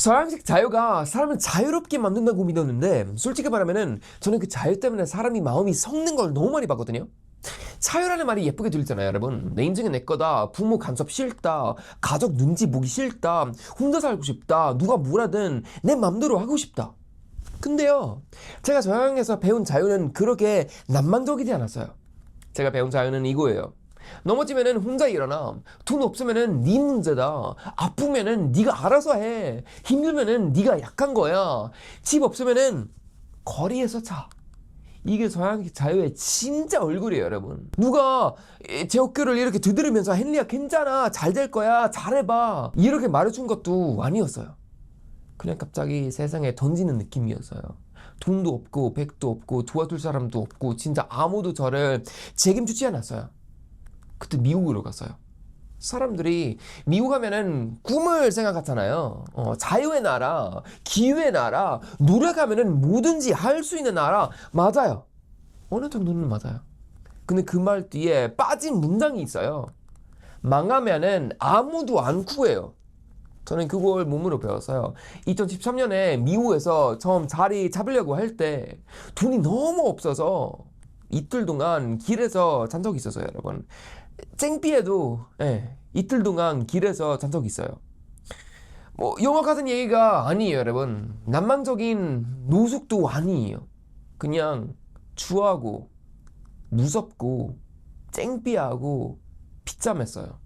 서양식 자유가 사람을 자유롭게 만든다고 믿었는데 솔직히 말하면은 저는 그 자유 때문에 사람이 마음이 썩는 걸 너무 많이 봤거든요. 자유라는 말이 예쁘게 들리잖아요, 여러분. 내 인생은 내 거다. 부모 간섭 싫다. 가족 눈치 보기 싫다. 혼자 살고 싶다. 누가 뭐라든 내 맘대로 하고 싶다. 근데요, 제가 서양에서 배운 자유는 그렇게 낭만적이지 않았어요. 제가 배운 자유는 이거예요. 넘어지면은 혼자 일어나. 돈 없으면은 네 문제다. 아프면은 네가 알아서 해. 힘들면은 네가 약한 거야. 집 없으면은 거리에서 자. 이게 서양식 자유의 진짜 얼굴이에요, 여러분. 누가 제 어깨를 이렇게 두드리면서 헨리야 괜찮아, 잘 될 거야, 잘해봐, 이렇게 말해준 것도 아니었어요. 그냥 갑자기 세상에 던지는 느낌이었어요. 돈도 없고 백도 없고 도와줄 사람도 없고 진짜 아무도 저를 책임주지 않았어요. 그때 미국으로 갔어요. 사람들이 미국 가면은 꿈을 생각하잖아요. 자유의 나라, 기회의 나라, 노력하면은 뭐든지 할 수 있는 나라. 맞아요. 어느 정도는 맞아요. 근데 그 말 뒤에 빠진 문장이 있어요. 망하면은 아무도 안 구해요. 저는 그걸 몸으로 배웠어요. 2013년에 미국에서 처음 자리 잡으려고 할 때 돈이 너무 없어서 이틀 동안 길에서 잔 적이 있었어요, 여러분. 쨍삐에도 이틀 동안 길에서 잔 적이 있어요. 뭐 영화 같은 얘기가 아니에요, 여러분. 낭만적인 노숙도 아니에요. 그냥 추하고 무섭고 쨍삐하고 비참했어요.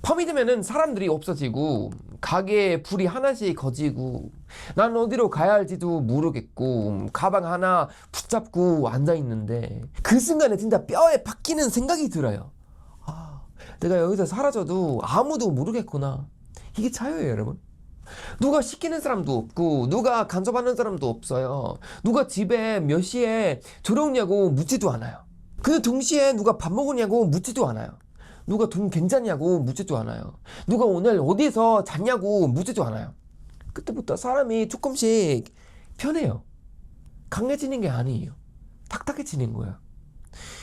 밤이 되면은 사람들이 없어지고 가게에 불이 하나씩 꺼지고 난 어디로 가야 할지도 모르겠고 가방 하나 붙잡고 앉아있는데 그 순간에 진짜 뼈에 박히는 생각이 들어요. 내가 여기서 사라져도 아무도 모르겠구나. 이게 자유예요, 여러분. 누가 시키는 사람도 없고 누가 간섭하는 사람도 없어요. 누가 집에 몇 시에 들어오냐고 묻지도 않아요. 근데 동시에 누가 밥 먹으냐고 묻지도 않아요. 누가 돈 괜찮냐고 묻지도 않아요. 누가 오늘 어디서 잤냐고 묻지도 않아요. 그때부터 사람이 조금씩 편해요. 강해지는 게 아니에요. 탁탁해지는 거예요.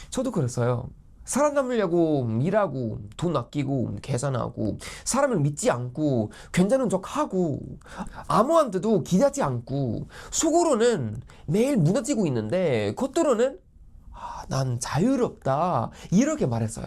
저도 그랬어요. 살아남으려고 일하고 돈 아끼고 계산하고 사람을 믿지 않고 괜찮은 척하고 아무한테도 기대하지 않고 속으로는 매일 무너지고 있는데 겉으로는 난 자유롭다 이렇게 말했어요.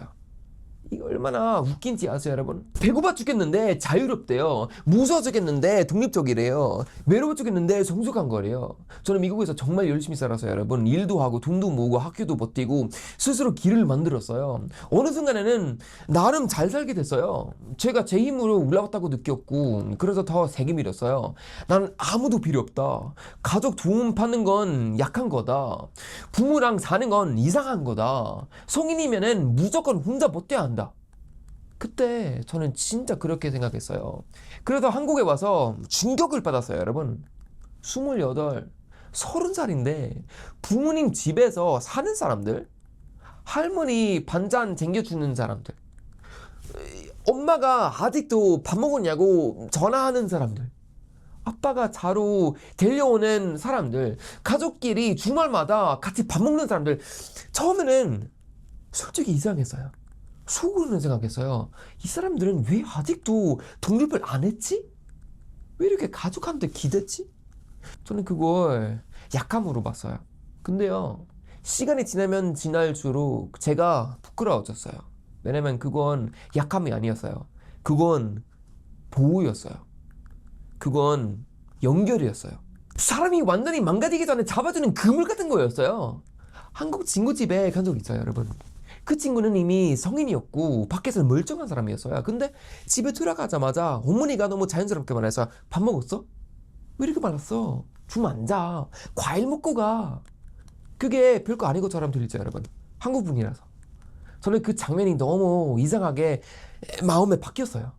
이게 얼마나 웃긴지 아세요, 여러분? 배고파 죽겠는데 자유롭대요. 무서워 죽겠는데 독립적이래요. 외로워 죽겠는데 성숙한 거래요. 저는 미국에서 정말 열심히 살아서 여러분 일도 하고 돈도 모으고 학교도 버티고 스스로 길을 만들었어요. 어느 순간에는 나름 잘 살게 됐어요. 제가 제 힘으로 올라왔다고 느꼈고 그래서 더 세게 밀었어요. 난 아무도 필요 없다. 가족 도움 받는 건 약한 거다. 부모랑 사는 건 이상한 거다. 성인이면은 무조건 혼자 버텨야 한다. 그때 저는 진짜 그렇게 생각했어요. 그래서 한국에 와서 충격을 받았어요, 여러분. 28, 30살인데 부모님 집에서 사는 사람들, 할머니 반찬 챙겨주는 사람들, 엄마가 아직도 밥 먹었냐고 전화하는 사람들, 아빠가 자로 데려오는 사람들, 가족끼리 주말마다 같이 밥 먹는 사람들. 처음에는 솔직히 이상했어요. 속으로는 생각했어요. 이 사람들은 왜 아직도 독립을 안 했지? 왜 이렇게 가족한테 기댔지? 저는 그걸 약함으로 봤어요. 근데요, 시간이 지나면 지날수록 제가 부끄러워졌어요. 왜냐면 그건 약함이 아니었어요. 그건 보호였어요. 그건 연결이었어요. 사람이 완전히 망가지기 전에 잡아주는 그물 같은 거였어요. 한국 친구 집에 간 적 있어요, 여러분. 그 친구는 이미 성인이었고 밖에서는 멀쩡한 사람이었어요. 근데 집에 들어가자마자 어머니가 너무 자연스럽게 말해서 밥 먹었어? 왜 이렇게 말았어? 좀 앉아. 과일 먹고 가. 그게 별거 아닌 것처럼 들리죠, 여러분. 한국 분이라서. 저는 그 장면이 너무 이상하게 마음에 박혔어요.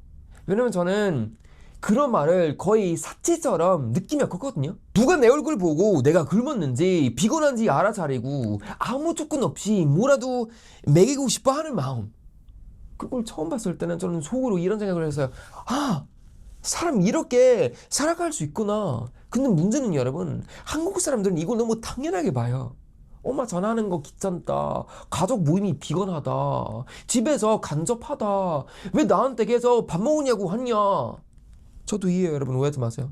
왜냐면 저는 그런 말을 거의 사치처럼 느끼며 컸거든요. 누가 내 얼굴 보고 내가 굶었는지 피곤한지 알아차리고 아무 조건 없이 뭐라도 먹이고 싶어 하는 마음. 그걸 처음 봤을 때는 저는 속으로 이런 생각을 했어요. 사람 이렇게 살아갈 수 있구나. 근데 문제는 여러분, 한국 사람들은 이걸 너무 당연하게 봐요. 엄마 전화하는 거 귀찮다. 가족 모임이 피곤하다. 집에서 간접하다. 왜 나한테 계속 밥 먹으냐고 하냐. 저도 이해해요, 여러분. 오해하지 마세요.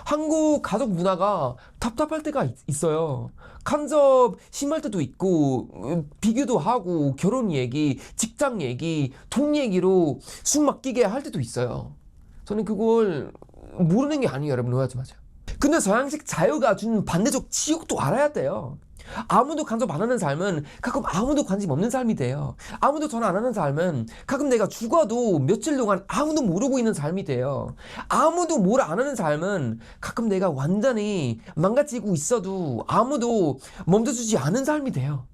한국 가족 문화가 답답할 때가 있어요. 간접 심할 때도 있고, 비교도 하고, 결혼 얘기, 직장 얘기, 돈 얘기로 숨 막히게 할 때도 있어요. 저는 그걸 모르는 게 아니에요, 여러분. 오해하지 마세요. 근데 서양식 자유가 주는 반대적 지옥도 알아야 돼요. 아무도 간섭 안 하는 삶은 가끔 아무도 관심 없는 삶이 돼요. 아무도 전화 안 하는 삶은 가끔 내가 죽어도 며칠 동안 아무도 모르고 있는 삶이 돼요. 아무도 뭘 안 하는 삶은 가끔 내가 완전히 망가지고 있어도 아무도 멈춰주지 않은 삶이 돼요.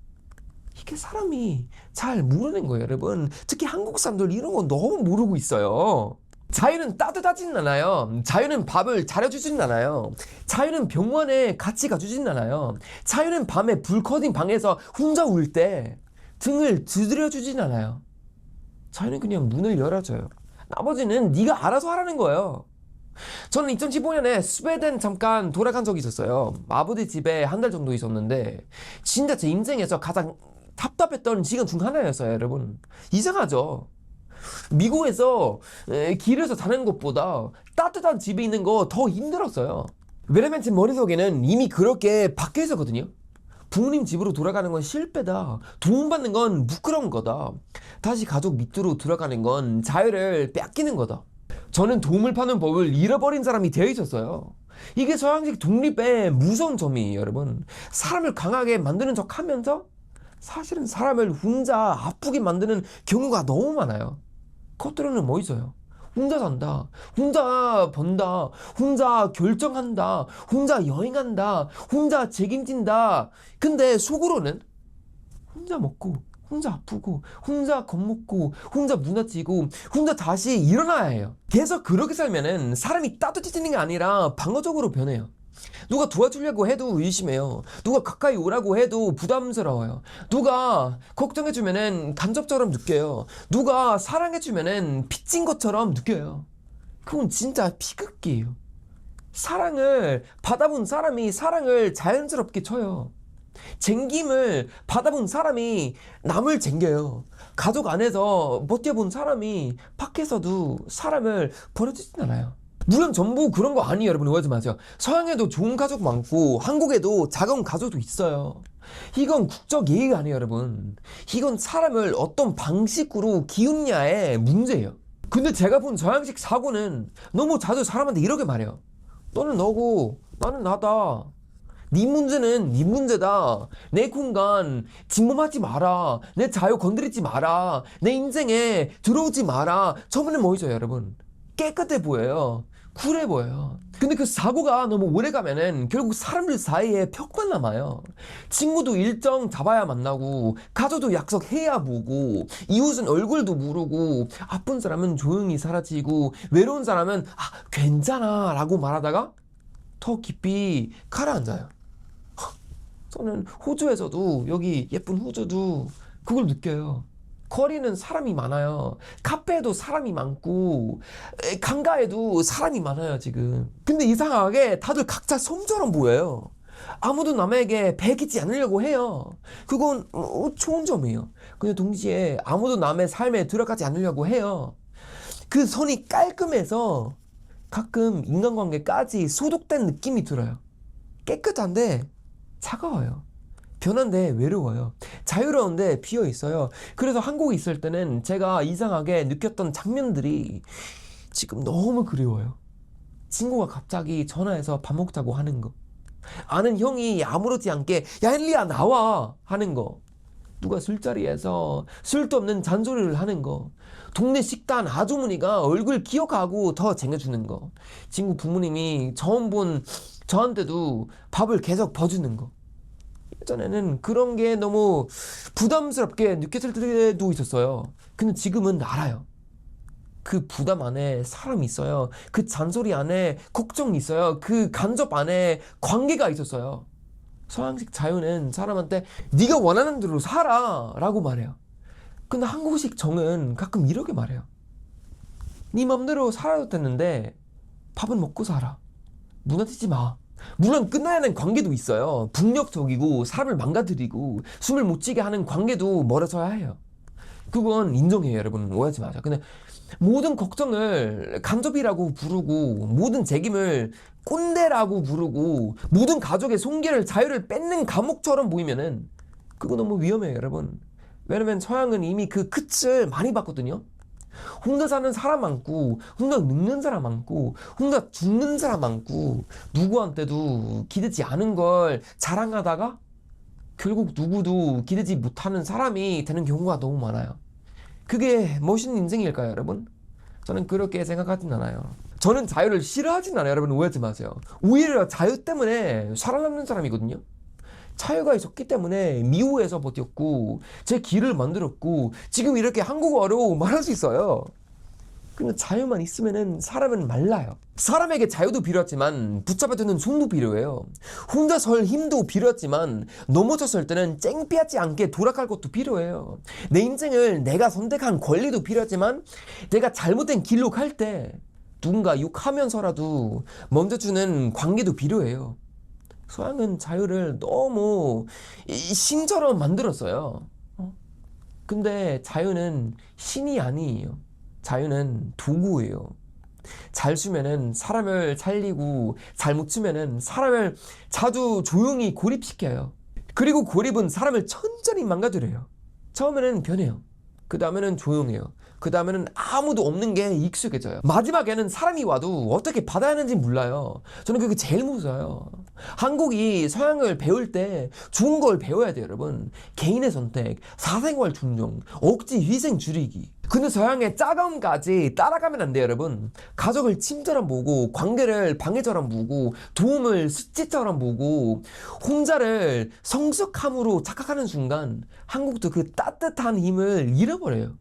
이게 사람이 잘 모르는 거예요, 여러분. 특히 한국 사람들 이런 거 너무 모르고 있어요. 자유는 따뜻하진 않아요. 자유는 밥을 차려주진 않아요. 자유는 병원에 같이 가주진 않아요. 자유는 밤에 불 꺼진 방에서 혼자 울 때 등을 두드려주진 않아요. 자유는 그냥 문을 열어줘요. 나머지는 네가 알아서 하라는 거예요. 저는 2015년에 스웨덴 잠깐 돌아간 적이 있었어요. 아버지 집에 한 달 정도 있었는데 진짜 제 인생에서 가장 답답했던 시간 중 하나였어요, 여러분. 이상하죠? 미국에서 길에서 자는 것보다 따뜻한 집에 있는 거 더 힘들었어요. 왜냐면 제 머릿속에는 이미 그렇게 박혀 있었거든요. 부모님 집으로 돌아가는 건 실패다. 도움받는 건 부끄러운 거다. 다시 가족 밑으로 들어가는 건 자유를 뺏기는 거다. 저는 도움을 파는 법을 잃어버린 사람이 되어 있었어요. 이게 서양식 독립의 무서운 점이에요, 여러분. 사람을 강하게 만드는 척 하면서 사실은 사람을 혼자 아프게 만드는 경우가 너무 많아요. 겉으로는 뭐 있어요? 혼자 산다, 혼자 번다, 혼자 결정한다, 혼자 여행한다, 혼자 책임진다. 근데 속으로는 혼자 먹고, 혼자 아프고, 혼자 겁먹고, 혼자 무너지고, 혼자 다시 일어나야 해요. 계속 그렇게 살면은 사람이 따뜻해지는 게 아니라 방어적으로 변해요. 누가 도와주려고 해도 의심해요. 누가 가까이 오라고 해도 부담스러워요. 누가 걱정해주면은 간접처럼 느껴요. 누가 사랑해주면은 빚진 것처럼 느껴요. 그건 진짜 비극기예요. 사랑을 받아본 사람이 사랑을 자연스럽게 쳐요. 쟁김을 받아본 사람이 남을 쟁겨요. 가족 안에서 버텨본 사람이 밖에서도 사람을 버려주진 않아요. 물론 전부 그런 거 아니에요, 여러분. 오해하지 마세요. 서양에도 좋은 가족 많고 한국에도 작은 가족도 있어요. 이건 국적 예의가 아니에요, 여러분. 이건 사람을 어떤 방식으로 키우냐의 문제예요. 근데 제가 본 서양식 사고는 너무 자주 사람한테 이렇게 말해요. 너는 너고 나는 나다. 네 문제는 네 문제다. 내 공간 침범하지 마라. 내 자유 건드리지 마라. 내 인생에 들어오지 마라. 저번에 뭐 있어요, 여러분? 깨끗해 보여요. 쿨해 보여요. 근데 그 사고가 너무 오래 가면은 결국 사람들 사이에 벽만 남아요. 친구도 일정 잡아야 만나고, 가족도 약속해야 보고, 이웃은 얼굴도 모르고, 아픈 사람은 조용히 사라지고, 외로운 사람은 괜찮아 라고 말하다가 더 깊이 가라앉아요. 저는 호주에서도, 여기 예쁜 호주도 그걸 느껴요. 거리는 사람이 많아요. 카페에도 사람이 많고 강가에도 사람이 많아요, 지금. 근데 이상하게 다들 각자 섬처럼 보여요. 아무도 남에게 배기지 않으려고 해요. 그건 좋은 점이에요. 근데 동시에 아무도 남의 삶에 들어가지 않으려고 해요. 그 선이 깔끔해서 가끔 인간관계까지 소독된 느낌이 들어요. 깨끗한데 차가워요. 변한데 외로워요. 자유로운데 비어 있어요. 그래서 한국에 있을 때는 제가 이상하게 느꼈던 장면들이 지금 너무 그리워요. 친구가 갑자기 전화해서 밥 먹자고 하는 거. 아는 형이 아무렇지 않게 야 헨리야 나와 하는 거. 누가 술자리에서 술도 없는 잔소리를 하는 거. 동네 식당 아주머니가 얼굴 기억하고 더 챙겨주는 거. 친구 부모님이 처음 본 저한테도 밥을 계속 버주는 거. 예전에는 그런 게 너무 부담스럽게 느껴질 때도 있었어요. 근데 지금은 알아요. 그 부담 안에 사람이 있어요. 그 잔소리 안에 걱정이 있어요. 그 간접 안에 관계가 있었어요. 서양식 자유는 사람한테 네가 원하는 대로 살아 라고 말해요. 근데 한국식 정은 가끔 이렇게 말해요. 네 맘대로 살아도 되는데 밥은 먹고 살아. 무너지지 마. 물론 끝나야 하는 관계도 있어요. 폭력적이고 사람을 망가뜨리고 숨을 못 쉬게 하는 관계도 멀어져야 해요. 그건 인정해요, 여러분. 오해하지 마세요. 근데 모든 걱정을 간접이라고 부르고 모든 책임을 꼰대라고 부르고 모든 가족의 손길을 자유를 뺏는 감옥처럼 보이면은 그거 너무 위험해요, 여러분. 왜냐면 서양은 이미 그 끝을 많이 봤거든요. 혼자 사는 사람 많고 혼자 늙는 사람 많고 혼자 죽는 사람 많고 누구한테도 기대지 않은 걸 자랑하다가 결국 누구도 기대지 못하는 사람이 되는 경우가 너무 많아요. 그게 멋있는 인생일까요, 여러분? 저는 그렇게 생각하진 않아요. 저는 자유를 싫어하진 않아요, 여러분. 오해하지 마세요. 오히려 자유 때문에 살아남는 사람이거든요. 자유가 있었기 때문에 미국에서 버텼고 제 길을 만들었고 지금 이렇게 한국어로 말할 수 있어요. 근데 자유만 있으면은 사람은 말라요. 사람에게 자유도 필요하지만 붙잡아 두는 손도 필요해요. 혼자 설 힘도 필요하지만 넘어졌을 때는 쨍피하지 않게 돌아갈 것도 필요해요. 내 인생을 내가 선택한 권리도 필요하지만 내가 잘못된 길로 갈 때 누군가 욕하면서라도 먼저 주는 관계도 필요해요. 서양은 자유를 너무 신처럼 만들었어요. 근데 자유는 신이 아니에요. 자유는 도구예요. 잘 쓰면은 사람을 살리고 잘못 쓰면은 사람을 자주 조용히 고립시켜요. 그리고 고립은 사람을 천천히 망가뜨려요. 처음에는 변해요. 그 다음에는 조용해요. 그 다음에는 아무도 없는 게 익숙해져요. 마지막에는 사람이 와도 어떻게 받아야 하는지 몰라요. 저는 그게 제일 무서워요. 한국이 서양을 배울 때 좋은 걸 배워야 돼요, 여러분. 개인의 선택, 사생활 존중, 억지 희생 줄이기. 근데 서양의 짜감까지 따라가면 안 돼요, 여러분. 가족을 침처럼 보고 관계를 방해처럼 보고 도움을 수치처럼 보고 혼자를 성숙함으로 착각하는 순간 한국도 그 따뜻한 힘을 잃어버려요.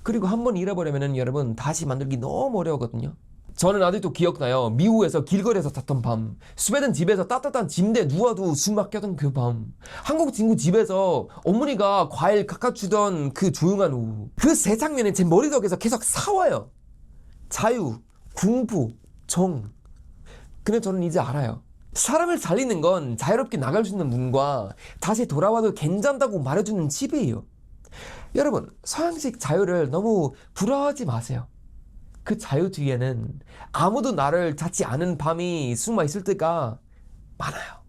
그리고 한번 잃어버리면은 여러분 다시 만들기 너무 어려웠거든요. 저는 아직도 기억나요. 미국에서 길거리에서 잤던 밤, 스웨덴 집에서 따뜻한 침대에 누워도 숨 막혔던 그 밤, 한국 친구 집에서 어머니가 과일 깎아주던 그 조용한 오후, 그 세 장면이 제 머릿속에서 계속 사와요. 자유, 공부, 정. 근데 저는 이제 알아요. 사람을 살리는 건 자유롭게 나갈 수 있는 문과 다시 돌아와도 괜찮다고 말해주는 집이에요. 여러분, 서양식 자유를 너무 부러워하지 마세요. 그 자유 뒤에는 아무도 나를 찾지 않은 밤이 숨어 있을 때가 많아요.